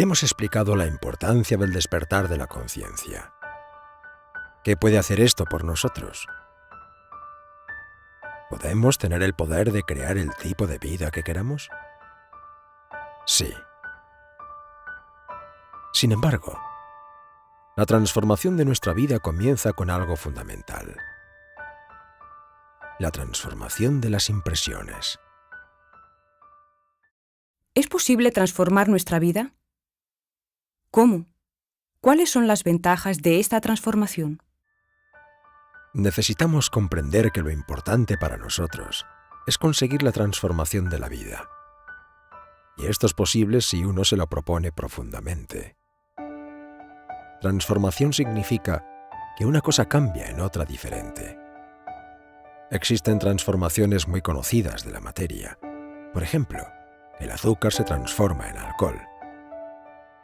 hemos explicado la importancia del despertar de la conciencia. ¿Qué puede hacer esto por nosotros? ¿Podemos tener el poder de crear el tipo de vida que queramos? Sí. Sin embargo, la transformación de nuestra vida comienza con algo fundamental: la transformación de las impresiones. ¿Es posible transformar nuestra vida? ¿Cómo? ¿Cuáles son las ventajas de esta transformación? Necesitamos comprender que lo importante para nosotros es conseguir la transformación de la vida. Y esto es posible si uno se lo propone profundamente. Transformación significa que una cosa cambia en otra diferente. Existen transformaciones muy conocidas de la materia. Por ejemplo, el azúcar se transforma en alcohol.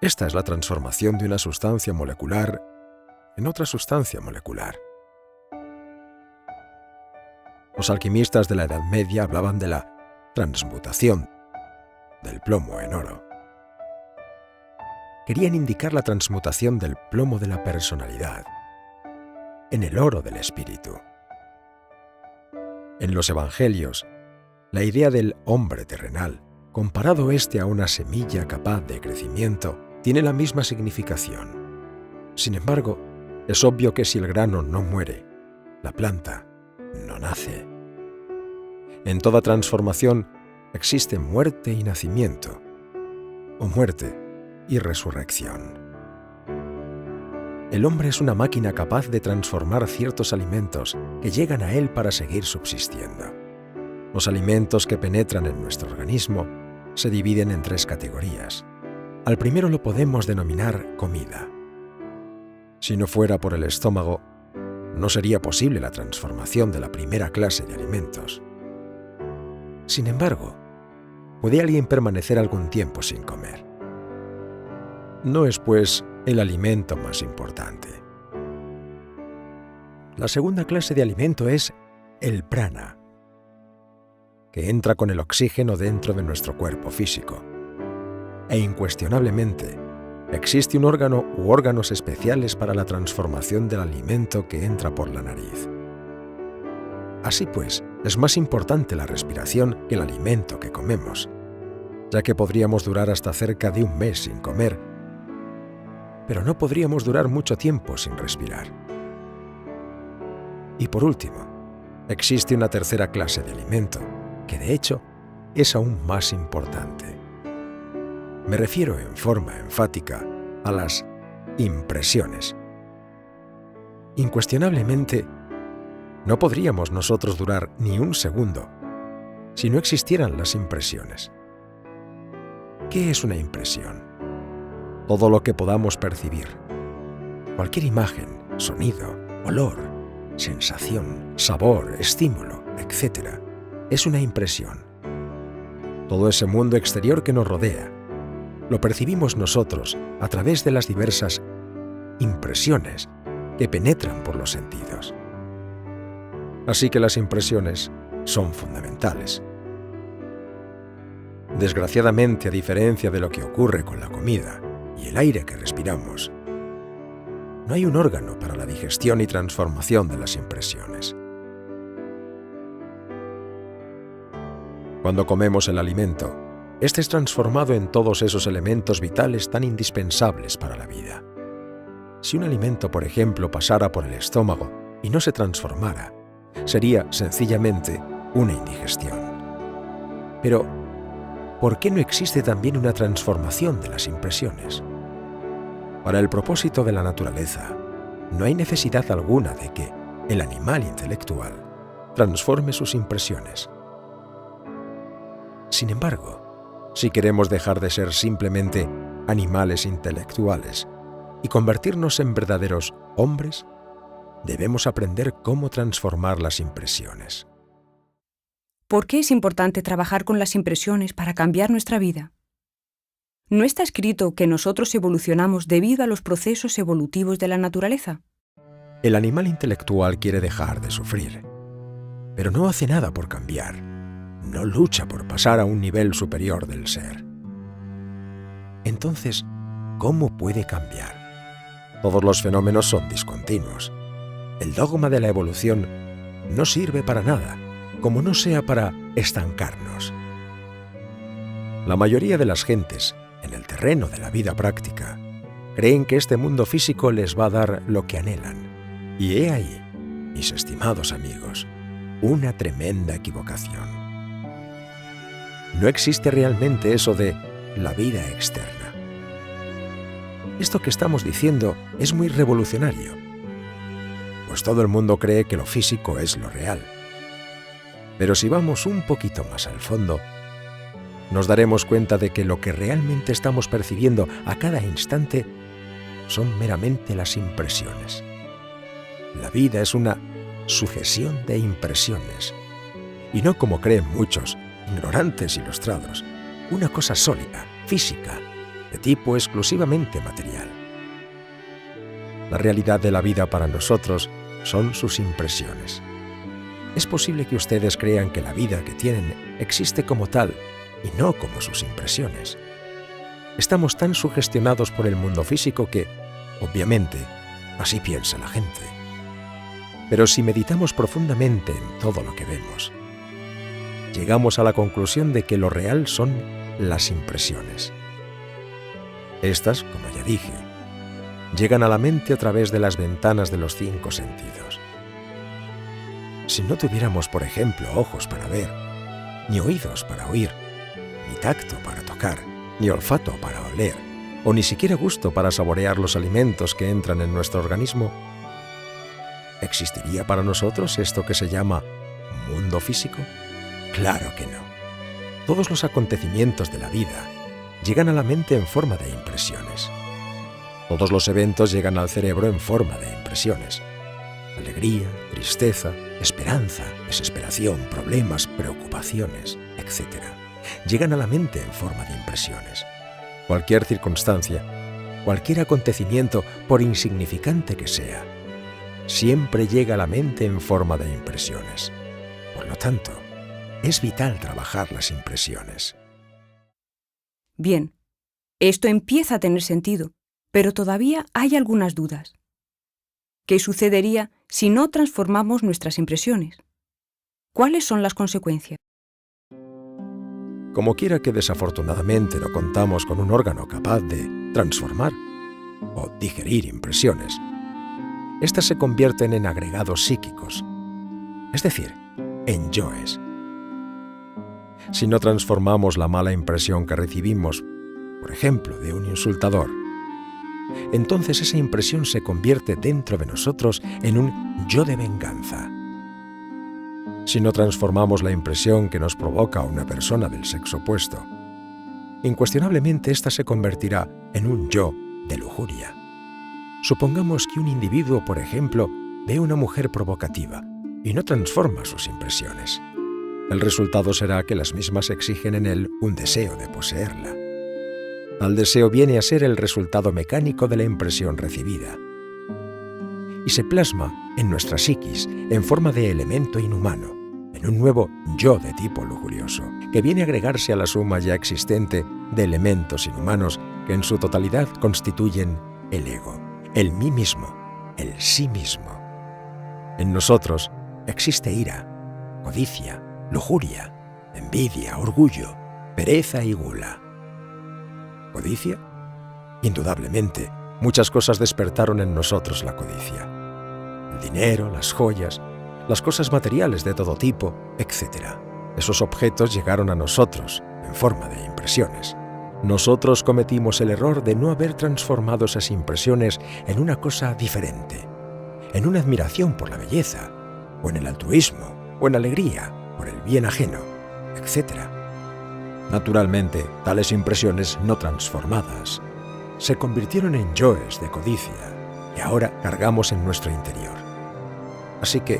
Esta es la transformación de una sustancia molecular en otra sustancia molecular. Los alquimistas de la Edad Media hablaban de la transmutación del plomo en oro. Querían indicar la transmutación del plomo de la personalidad en el oro del espíritu. En los evangelios, la idea del hombre terrenal, comparado a una semilla capaz de crecimiento, tiene la misma significación. Sin embargo, es obvio que si el grano no muere, la planta no nace. En toda transformación existe muerte y nacimiento, o muerte y resurrección. El hombre es una máquina capaz de transformar ciertos alimentos que llegan a él para seguir subsistiendo. Los alimentos que penetran en nuestro organismo se dividen en 3 categorías. Al primero lo podemos denominar comida. Si no fuera por el estómago, no sería posible la transformación de la primera clase de alimentos. Sin embargo, ¿puede alguien permanecer algún tiempo sin comer? No es, pues, el alimento más importante. La segunda clase de alimento es el prana, que entra con el oxígeno dentro de nuestro cuerpo físico. E incuestionablemente, existe un órgano u órganos especiales para la transformación del alimento que entra por la nariz. Así pues, es más importante la respiración que el alimento que comemos, ya que podríamos durar hasta cerca de 1 mes sin comer, pero no podríamos durar mucho tiempo sin respirar. Y por último, existe una tercera clase de alimento, que de hecho es aún más importante. Me refiero en forma enfática a las impresiones. Incuestionablemente, no podríamos nosotros durar ni 1 segundo si no existieran las impresiones. ¿Qué es una impresión? Todo lo que podamos percibir. Cualquier imagen, sonido, olor, sensación, sabor, estímulo, etc. es una impresión. Todo ese mundo exterior que nos rodea lo percibimos nosotros a través de las diversas impresiones que penetran por los sentidos. Así que las impresiones son fundamentales. Desgraciadamente, a diferencia de lo que ocurre con la comida y el aire que respiramos, no hay un órgano para la digestión y transformación de las impresiones. Cuando comemos el alimento, este es transformado en todos esos elementos vitales tan indispensables para la vida. Si un alimento, por ejemplo, pasara por el estómago y no se transformara, sería sencillamente una indigestión. Pero, ¿por qué no existe también una transformación de las impresiones? Para el propósito de la naturaleza, no hay necesidad alguna de que el animal intelectual transforme sus impresiones. Sin embargo, si queremos dejar de ser simplemente animales intelectuales y convertirnos en verdaderos hombres, debemos aprender cómo transformar las impresiones. ¿Por qué es importante trabajar con las impresiones para cambiar nuestra vida? ¿No está escrito que nosotros evolucionamos debido a los procesos evolutivos de la naturaleza? El animal intelectual quiere dejar de sufrir, pero no hace nada por cambiar. No lucha por pasar a un nivel superior del ser. Entonces, ¿cómo puede cambiar? Todos los fenómenos son discontinuos. El dogma de la evolución no sirve para nada, como no sea para estancarnos. La mayoría de las gentes, en el terreno de la vida práctica, creen que este mundo físico les va a dar lo que anhelan. Y he ahí, mis estimados amigos, una tremenda equivocación. No existe realmente eso de la vida externa. Esto que estamos diciendo es muy revolucionario, pues todo el mundo cree que lo físico es lo real. Pero si vamos un poquito más al fondo, nos daremos cuenta de que lo que realmente estamos percibiendo a cada instante son meramente las impresiones. La vida es una sucesión de impresiones, y no como creen muchos, ignorantes ilustrados, una cosa sólida, física, de tipo exclusivamente material. La realidad de la vida para nosotros son sus impresiones. Es posible que ustedes crean que la vida que tienen existe como tal y no como sus impresiones. Estamos tan sugestionados por el mundo físico que, obviamente, así piensa la gente. Pero si meditamos profundamente en todo lo que vemos, llegamos a la conclusión de que lo real son las impresiones. Estas, como ya dije, llegan a la mente a través de las ventanas de los 5 sentidos. Si no tuviéramos, por ejemplo, ojos para ver, ni oídos para oír, ni tacto para tocar, ni olfato para oler, o ni siquiera gusto para saborear los alimentos que entran en nuestro organismo, ¿existiría para nosotros esto que se llama mundo físico? Claro que no. Todos los acontecimientos de la vida llegan a la mente en forma de impresiones. Todos los eventos llegan al cerebro en forma de impresiones. Alegría, tristeza, esperanza, desesperación, problemas, preocupaciones, etc. llegan a la mente en forma de impresiones. Cualquier circunstancia, cualquier acontecimiento, por insignificante que sea, siempre llega a la mente en forma de impresiones. Por lo tanto, es vital trabajar las impresiones. Bien, esto empieza a tener sentido, pero todavía hay algunas dudas. ¿Qué sucedería si no transformamos nuestras impresiones? ¿Cuáles son las consecuencias? Como quiera que desafortunadamente no contamos con un órgano capaz de transformar o digerir impresiones, estas se convierten en agregados psíquicos, es decir, en yoes. Si no transformamos la mala impresión que recibimos, por ejemplo, de un insultador, entonces esa impresión se convierte dentro de nosotros en un yo de venganza. Si no transformamos la impresión que nos provoca una persona del sexo opuesto, incuestionablemente ésta se convertirá en un yo de lujuria. Supongamos que un individuo, por ejemplo, ve una mujer provocativa y no transforma sus impresiones. El resultado será que las mismas exigen en él un deseo de poseerla. Tal deseo viene a ser el resultado mecánico de la impresión recibida y se plasma en nuestra psiquis en forma de elemento inhumano, en un nuevo yo de tipo lujurioso, que viene a agregarse a la suma ya existente de elementos inhumanos que en su totalidad constituyen el ego, el mí mismo, el sí mismo. En nosotros existe ira, codicia, lujuria, envidia, orgullo, pereza y gula. ¿Codicia? Indudablemente, muchas cosas despertaron en nosotros la codicia. El dinero, las joyas, las cosas materiales de todo tipo, etc. Esos objetos llegaron a nosotros en forma de impresiones. Nosotros cometimos el error de no haber transformado esas impresiones en una cosa diferente, en una admiración por la belleza, o en el altruismo, o en alegría por el bien ajeno, etc. Naturalmente, tales impresiones no transformadas se convirtieron en yoes de codicia que ahora cargamos en nuestro interior. Así que,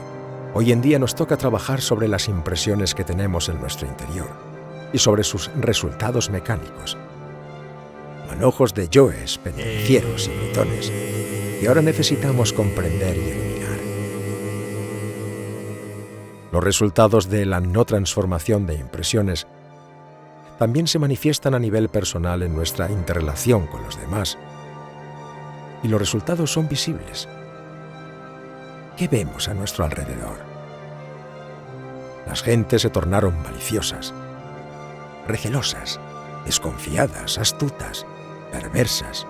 hoy en día nos toca trabajar sobre las impresiones que tenemos en nuestro interior y sobre sus resultados mecánicos. Manojos de yoes, pendencieros y gritones que ahora necesitamos comprender y eliminar. Los resultados de la no transformación de impresiones también se manifiestan a nivel personal en nuestra interrelación con los demás y los resultados son visibles. ¿Qué vemos a nuestro alrededor? Las gentes se tornaron maliciosas, recelosas, desconfiadas, astutas, perversas.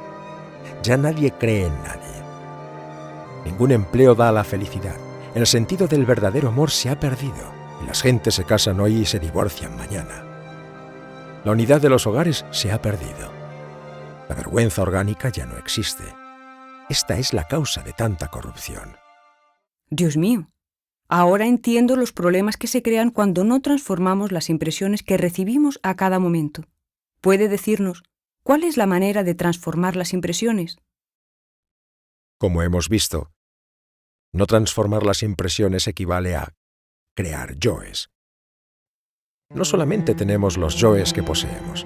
Ya nadie cree en nadie. Ningún empleo da la felicidad. El sentido del verdadero amor se ha perdido y las gentes se casan hoy y se divorcian mañana. La unidad de los hogares se ha perdido. La vergüenza orgánica ya no existe. Esta es la causa de tanta corrupción. Dios mío, ahora entiendo los problemas que se crean cuando no transformamos las impresiones que recibimos a cada momento. ¿Puede decirnos cuál es la manera de transformar las impresiones? Como hemos visto, no transformar las impresiones equivale a crear yoes. No solamente tenemos los yoes que poseemos,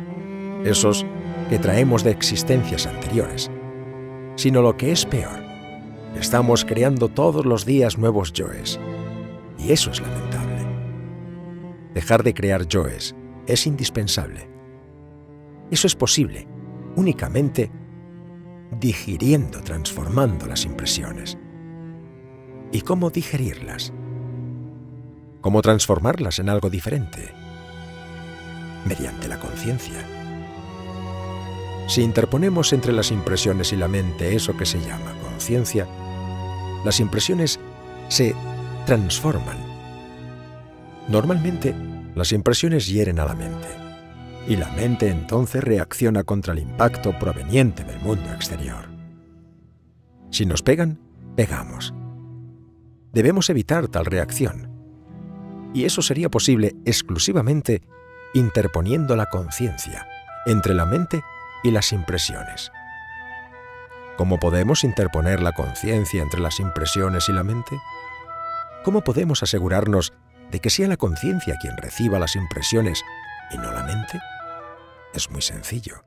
esos que traemos de existencias anteriores, sino lo que es peor, estamos creando todos los días nuevos yoes, y eso es lamentable. Dejar de crear yoes es indispensable. Eso es posible únicamente digiriendo, transformando las impresiones. ¿Y cómo digerirlas? ¿Cómo transformarlas en algo diferente? Mediante la conciencia. Si interponemos entre las impresiones y la mente eso que se llama conciencia, las impresiones se transforman. Normalmente, las impresiones hieren a la mente, y la mente entonces reacciona contra el impacto proveniente del mundo exterior. Si nos pegan, pegamos. Debemos evitar tal reacción, y eso sería posible exclusivamente interponiendo la conciencia entre la mente y las impresiones. ¿Cómo podemos interponer la conciencia entre las impresiones y la mente? ¿Cómo podemos asegurarnos de que sea la conciencia quien reciba las impresiones y no la mente? Es muy sencillo.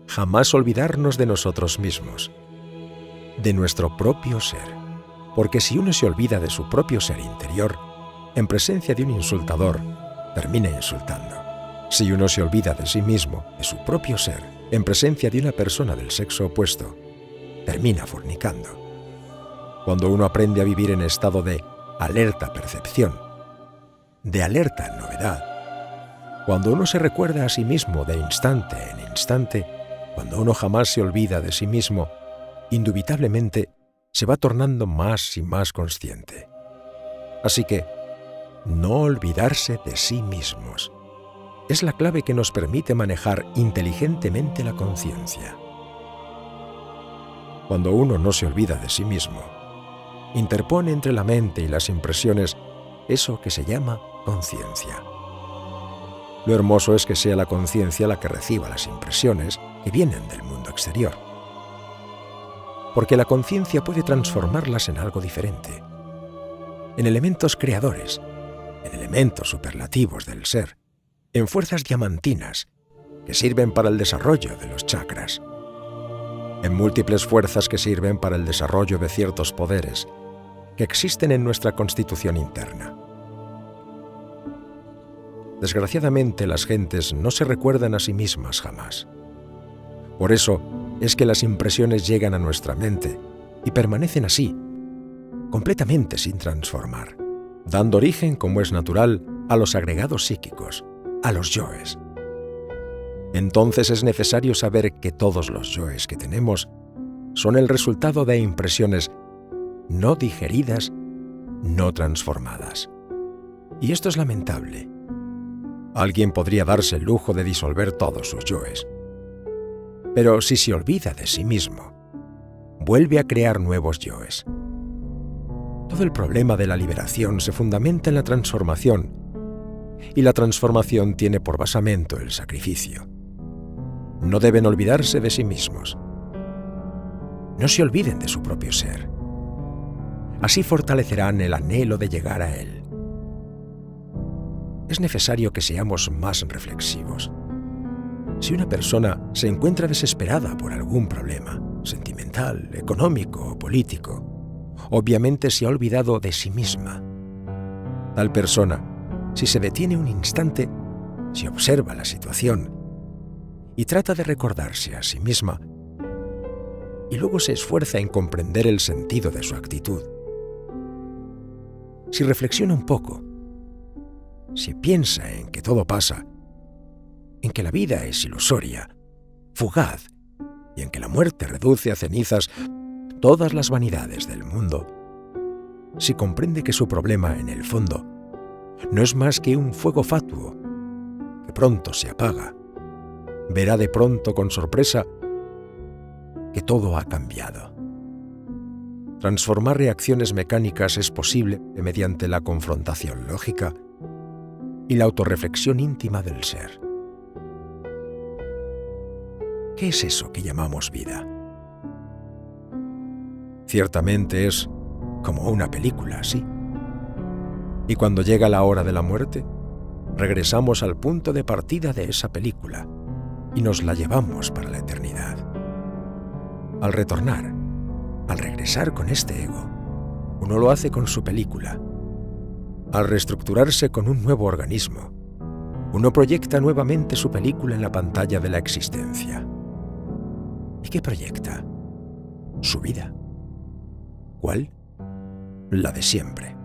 Jamás olvidarnos de nosotros mismos, de nuestro propio ser, porque si uno se olvida de su propio ser interior, en presencia de un insultador, termina insultando. Si uno se olvida de sí mismo, de su propio ser, en presencia de una persona del sexo opuesto, termina fornicando. Cuando uno aprende a vivir en estado de alerta percepción, de alerta novedad, cuando uno se recuerda a sí mismo de instante en instante, cuando uno jamás se olvida de sí mismo, indubitablemente se va tornando más y más consciente. Así que, no olvidarse de sí mismos es la clave que nos permite manejar inteligentemente la conciencia. Cuando uno no se olvida de sí mismo, interpone entre la mente y las impresiones eso que se llama conciencia. Lo hermoso es que sea la conciencia la que reciba las impresiones que vienen del mundo exterior, porque la conciencia puede transformarlas en algo diferente, en elementos creadores, en elementos superlativos del ser, en fuerzas diamantinas que sirven para el desarrollo de los chakras, en múltiples fuerzas que sirven para el desarrollo de ciertos poderes que existen en nuestra constitución interna. Desgraciadamente, las gentes no se recuerdan a sí mismas jamás. Por eso es que las impresiones llegan a nuestra mente y permanecen así, completamente sin transformar, dando origen, como es natural, a los agregados psíquicos, a los yoes. Entonces es necesario saber que todos los yoes que tenemos son el resultado de impresiones no digeridas, no transformadas. Y esto es lamentable. Alguien podría darse el lujo de disolver todos sus yoes. Pero si se olvida de sí mismo, vuelve a crear nuevos yoes. Todo el problema de la liberación se fundamenta en la transformación, y la transformación tiene por basamento el sacrificio. No deben olvidarse de sí mismos. No se olviden de su propio ser. Así fortalecerán el anhelo de llegar a él. Es necesario que seamos más reflexivos. Si una persona se encuentra desesperada por algún problema, sentimental, económico o político, obviamente se ha olvidado de sí misma. Tal persona, si se detiene un instante, si observa la situación y trata de recordarse a sí misma, y luego se esfuerza en comprender el sentido de su actitud. Si reflexiona un poco, si piensa en que todo pasa, en que la vida es ilusoria, fugaz, y en que la muerte reduce a cenizas todas las vanidades del mundo, si comprende que su problema, en el fondo, no es más que un fuego fatuo que pronto se apaga, verá de pronto con sorpresa que todo ha cambiado. Transformar reacciones mecánicas es posible mediante la confrontación lógica y la autorreflexión íntima del ser. ¿Qué es eso que llamamos vida? Ciertamente es como una película, sí. Y cuando llega la hora de la muerte, regresamos al punto de partida de esa película y nos la llevamos para la eternidad. Al retornar, al regresar con este ego, uno lo hace con su película. Al reestructurarse con un nuevo organismo, uno proyecta nuevamente su película en la pantalla de la existencia. ¿Y qué proyecta? Su vida. ¿Cuál? La de siempre.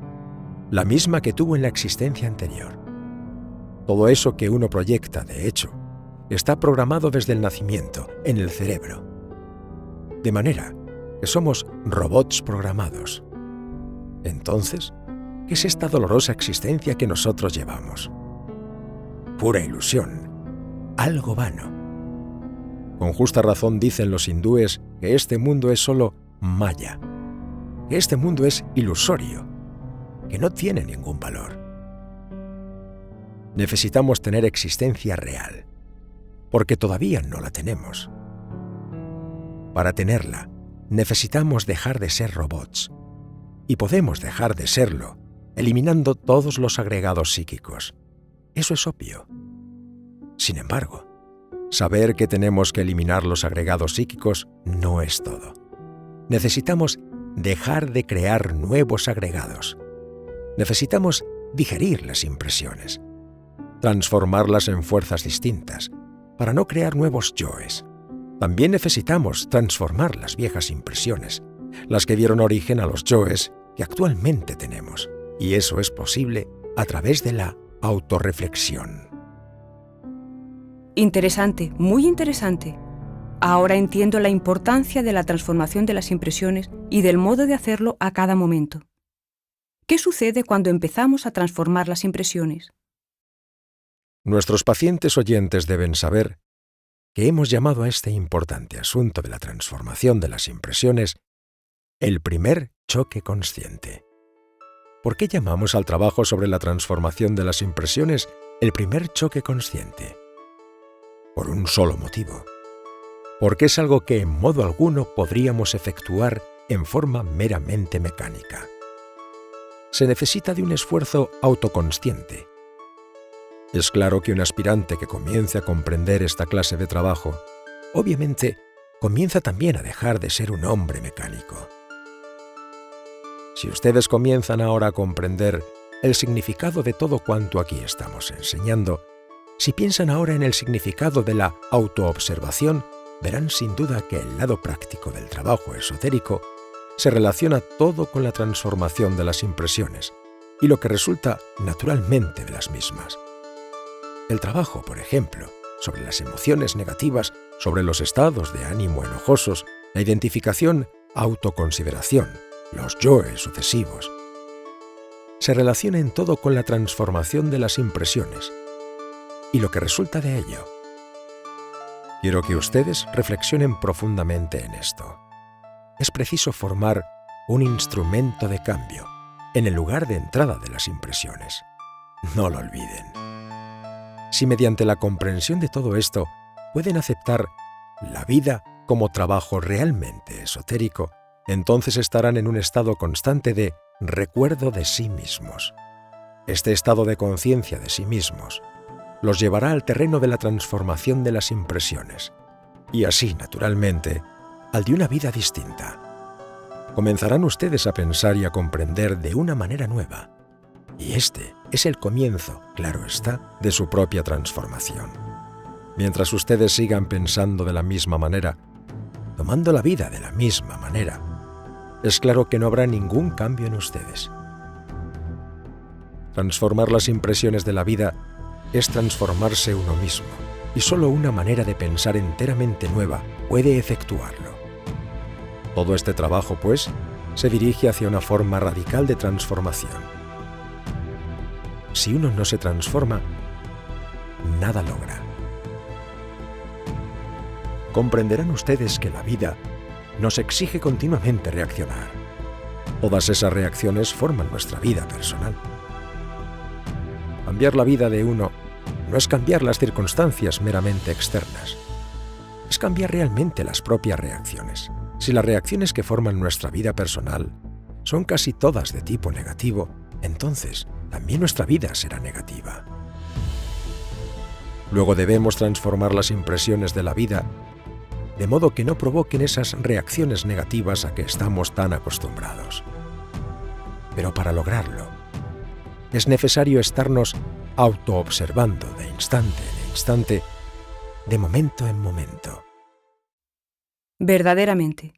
La misma que tuvo en la existencia anterior. Todo eso que uno proyecta, de hecho, está programado desde el nacimiento, en el cerebro. De manera que somos robots programados. Entonces, ¿qué es esta dolorosa existencia que nosotros llevamos? Pura ilusión, algo vano. Con justa razón dicen los hindúes que este mundo es solo maya, que este mundo es ilusorio, que no tiene ningún valor. Necesitamos tener existencia real, porque todavía no la tenemos. Para tenerla, necesitamos dejar de ser robots, y podemos dejar de serlo, eliminando todos los agregados psíquicos. Eso es obvio. Sin embargo, saber que tenemos que eliminar los agregados psíquicos no es todo. Necesitamos dejar de crear nuevos agregados. Necesitamos digerir las impresiones, transformarlas en fuerzas distintas, para no crear nuevos yoes. También necesitamos transformar las viejas impresiones, las que dieron origen a los yoes que actualmente tenemos. Y eso es posible a través de la autorreflexión. Interesante, muy interesante. Ahora entiendo la importancia de la transformación de las impresiones y del modo de hacerlo a cada momento. ¿Qué sucede cuando empezamos a transformar las impresiones? Nuestros pacientes oyentes deben saber que hemos llamado a este importante asunto de la transformación de las impresiones el primer choque consciente. ¿Por qué llamamos al trabajo sobre la transformación de las impresiones el primer choque consciente? Por un solo motivo. Porque es algo que en modo alguno podríamos efectuar en forma meramente mecánica. Se necesita de un esfuerzo autoconsciente. Es claro que un aspirante que comience a comprender esta clase de trabajo, obviamente, comienza también a dejar de ser un hombre mecánico. Si ustedes comienzan ahora a comprender el significado de todo cuanto aquí estamos enseñando, si piensan ahora en el significado de la autoobservación, verán sin duda que el lado práctico del trabajo esotérico se relaciona todo con la transformación de las impresiones y lo que resulta naturalmente de las mismas. El trabajo, por ejemplo, sobre las emociones negativas, sobre los estados de ánimo enojosos, la identificación, autoconsideración, los yoes sucesivos, se relaciona en todo con la transformación de las impresiones y lo que resulta de ello. Quiero que ustedes reflexionen profundamente en esto. Es preciso formar un instrumento de cambio en el lugar de entrada de las impresiones. No lo olviden. Si mediante la comprensión de todo esto pueden aceptar la vida como trabajo realmente esotérico, entonces estarán en un estado constante de recuerdo de sí mismos. Este estado de conciencia de sí mismos los llevará al terreno de la transformación de las impresiones y así, naturalmente, al de una vida distinta. Comenzarán ustedes a pensar y a comprender de una manera nueva, y este es el comienzo, claro está, de su propia transformación. Mientras ustedes sigan pensando de la misma manera, tomando la vida de la misma manera, es claro que no habrá ningún cambio en ustedes. Transformar las impresiones de la vida es transformarse uno mismo, y solo una manera de pensar enteramente nueva puede efectuarlo. Todo este trabajo, pues, se dirige hacia una forma radical de transformación. Si uno no se transforma, nada logra. Comprenderán ustedes que la vida nos exige continuamente reaccionar. Todas esas reacciones forman nuestra vida personal. Cambiar la vida de uno no es cambiar las circunstancias meramente externas, es cambiar realmente las propias reacciones. Si las reacciones que forman nuestra vida personal son casi todas de tipo negativo, entonces también nuestra vida será negativa. Luego debemos transformar las impresiones de la vida de modo que no provoquen esas reacciones negativas a que estamos tan acostumbrados. Pero para lograrlo, es necesario estarnos autoobservando de instante en instante, de momento en momento. Verdaderamente.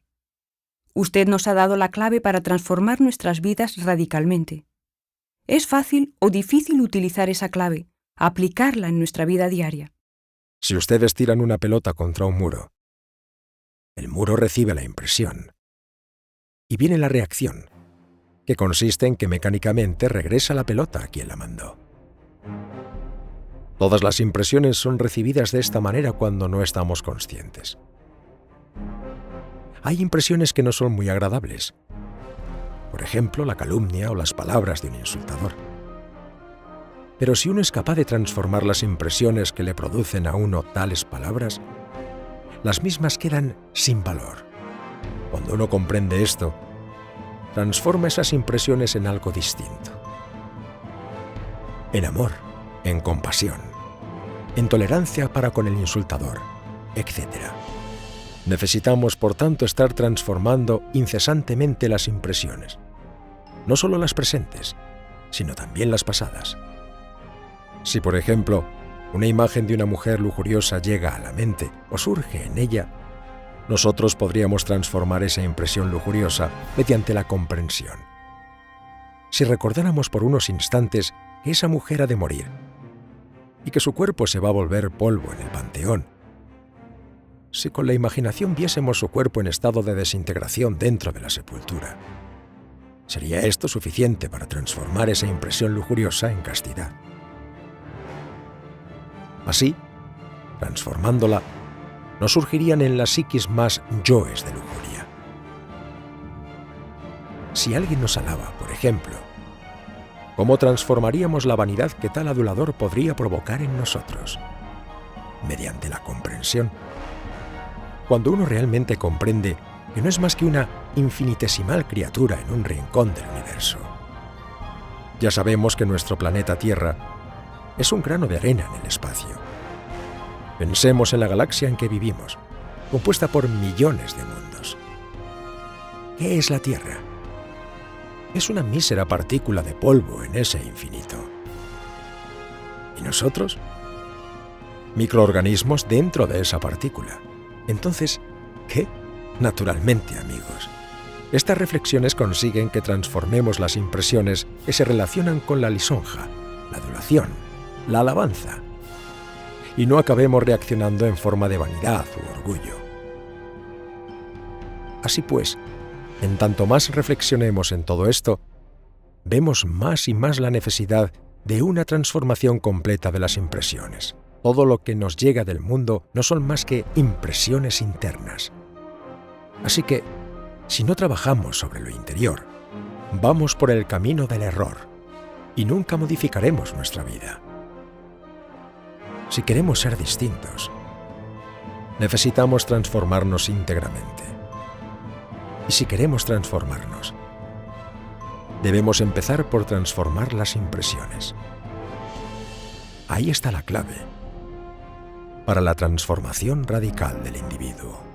Usted nos ha dado la clave para transformar nuestras vidas radicalmente. ¿Es fácil o difícil utilizar esa clave, aplicarla en nuestra vida diaria? Si ustedes tiran una pelota contra un muro, el muro recibe la impresión. Y viene la reacción, que consiste en que mecánicamente regresa la pelota a quien la mandó. Todas las impresiones son recibidas de esta manera cuando no estamos conscientes. Hay impresiones que no son muy agradables. Por ejemplo, la calumnia o las palabras de un insultador. Pero si uno es capaz de transformar las impresiones que le producen a uno tales palabras, las mismas quedan sin valor. Cuando uno comprende esto, transforma esas impresiones en algo distinto. En amor, en compasión, en tolerancia para con el insultador, etc. Necesitamos, por tanto, estar transformando incesantemente las impresiones, no solo las presentes, sino también las pasadas. Si, por ejemplo, una imagen de una mujer lujuriosa llega a la mente o surge en ella, nosotros podríamos transformar esa impresión lujuriosa mediante la comprensión. Si recordáramos por unos instantes que esa mujer ha de morir y que su cuerpo se va a volver polvo en el panteón, si con la imaginación viésemos su cuerpo en estado de desintegración dentro de la sepultura, ¿sería esto suficiente para transformar esa impresión lujuriosa en castidad? Así, transformándola, no surgirían en la psiquis más yoes de lujuria. Si alguien nos alaba, por ejemplo, ¿cómo transformaríamos la vanidad que tal adulador podría provocar en nosotros? Mediante la comprensión. Cuando uno realmente comprende que no es más que una infinitesimal criatura en un rincón del universo. Ya sabemos que nuestro planeta Tierra es un grano de arena en el espacio. Pensemos en la galaxia en que vivimos, compuesta por millones de mundos. ¿Qué es la Tierra? Es una mísera partícula de polvo en ese infinito. ¿Y nosotros? Microorganismos dentro de esa partícula. Entonces, ¿qué? Naturalmente, amigos. Estas reflexiones consiguen que transformemos las impresiones que se relacionan con la lisonja, la adulación, la alabanza, y no acabemos reaccionando en forma de vanidad u orgullo. Así pues, en tanto más reflexionemos en todo esto, vemos más y más la necesidad de una transformación completa de las impresiones. Todo lo que nos llega del mundo no son más que impresiones internas. Así que, si no trabajamos sobre lo interior, vamos por el camino del error y nunca modificaremos nuestra vida. Si queremos ser distintos, necesitamos transformarnos íntegramente. Y si queremos transformarnos, debemos empezar por transformar las impresiones. Ahí está la clave para la transformación radical del individuo.